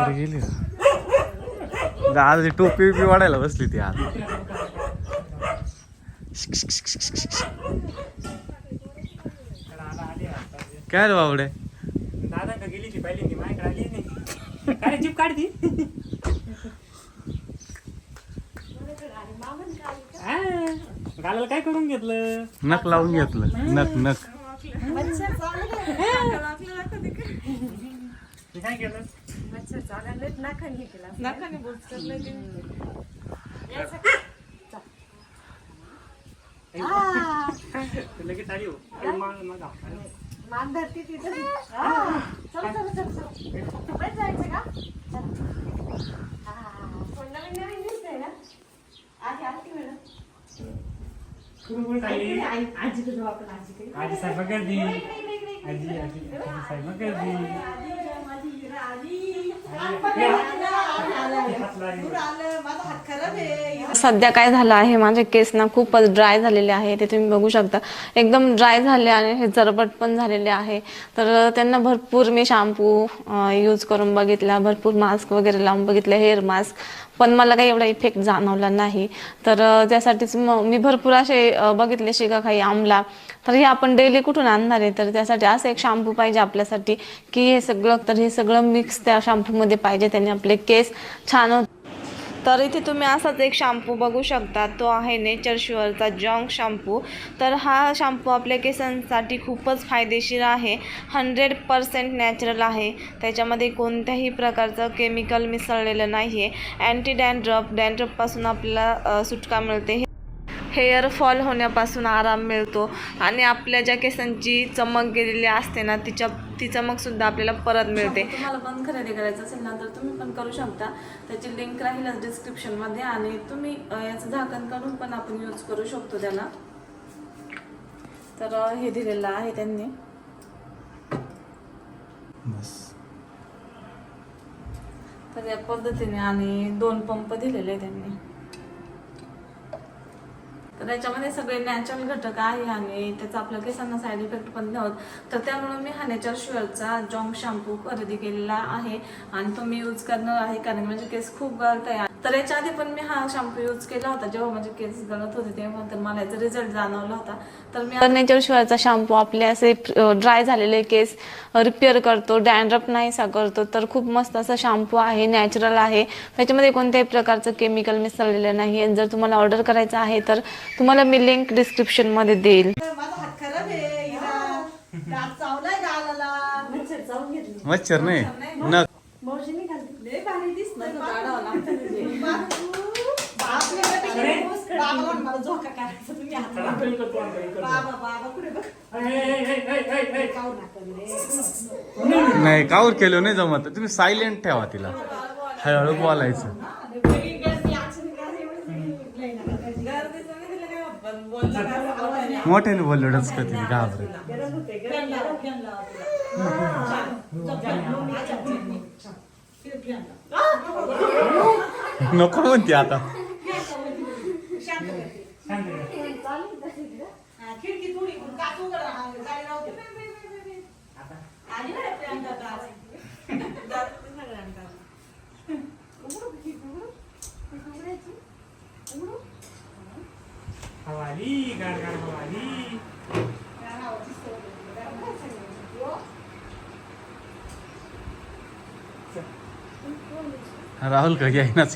वर गेली आज टोपी बी वाढायला बसली ती आज. काय रे बाबडे दादा का गेली ती पहिली ती माझ्याकडे आली नाही. काय जीप काढती गालाला काय करून घेतलं. नख लावून घेतलं. नख नख काय केलं लगेच आली हो. मान धरती तिथं. चल चल चल चल जायचं का. नवीन नवीन दिसतंय ना. आधी आलती मॅडम. आजीकडे जाऊ आपण. आजीकडे आजी साहेब गर्दी. आजी आजी साहेब गर्दी. सध्या काय झालं आहे, माझे केस ना खूपच ड्राय झालेले आहे. ते तुम्ही बघू शकता एकदम ड्राय झाले आणि हे चरबट पण झालेले आहे. तर त्यांना भरपूर मी शॅम्पू यूज करून बघितला, भरपूर मास्क वगैरे लावून बघितले, हेअर मास्क, पण मला काही एवढा इफेक्ट जाणवला नाही. तर त्यासाठीच मी भरपूर असे बघितले शिकाकाई, आमला. तर हे आपण डेली कुठून आणणार आहे, तर त्यासाठी असं एक शॅम्पू पाहिजे आपल्यासाठी की हे सगळं मिक्स त्या शॅम्पूमध्ये पाहिजे, त्याने आपले केस छान होते. तर इथे तुम्ही असाच एक शॅम्पू बघू शकता, तो आहे नेचर शुअरचा जॉंग शॅम्पू. तर हा शॅम्पू आपल्या केसांसाठी खूपच फायदेशीर आहे. 100% नॅचरल आहे. त्याच्यामध्ये कोणत्याही प्रकारचं केमिकल मिसळलेलं नाही आहे. अँटी डॅन्ड्रफपासून आपल्याला सुटका मिळते, हेअर फॉल होण्यापासून आराम मिळतो आणि आपल्या ज्या केसांची चमक गेलेली असते ना, ती चमकसुद्धा आपल्याला परत मिळते. तुम्हाला पण खरेदी करायचं असेल ना, तर तुम्ही पण करू शकता. त्याची लिंक राहीलच डिस्क्रिप्शनमध्ये आणि तुम्ही याचं झाकण काढून पण आपण यूज करू शकतो त्याला. तर हे दिलेलं आहे त्यांनी. तर या पद्धतीने आणि 2 पंप दिलेले आहे त्यांनी. तर त्याच्यामध्ये सगळे नॅचरल घटक आहे आणि त्याचा आपल्या केसांना साईड इफेक्ट पण नाही होत. तर त्यामुळे मी हा नेचर शुअरचा जॉंग शॅम्पू खरेदी केलेला आहे आणि तो मी यूज करणार आहे, कारण माझे केस खूप गळत आहे. तर याच्या आधी पण मी हा शॅम्पू यूज केला होता, जेव्हा माझे केस गळत होते तेव्हा. तर मला याचा रिझल्ट जाणवला होता. तर मी नेचर शुअरचा शॅम्पू आपले असे ड्राय झालेले केस रिपेअर करतो, डॅन्ड्रफ नाहीसा करतो. तर खूप मस्त असा शॅम्पू आहे, नॅचरल आहे, त्याच्यामध्ये कोणत्याही प्रकारचं केमिकल मिसळलेलं नाही आहे. जर तुम्हाला ऑर्डर करायचं आहे तर तुम्हाला मी लिंक डिस्क्रिप्शनमध्ये देईल. मच्छर नाही नख. नाही कावर केलं नाही जमत. तुम्ही सायलेंट ठेवा तिला, हळूहळू बोलायचं. मोठ्याने बोललोच कधी घाबरे. नको म्हणते आता. हवाली गार गार हवाली. राहुल का घ्यायनाच.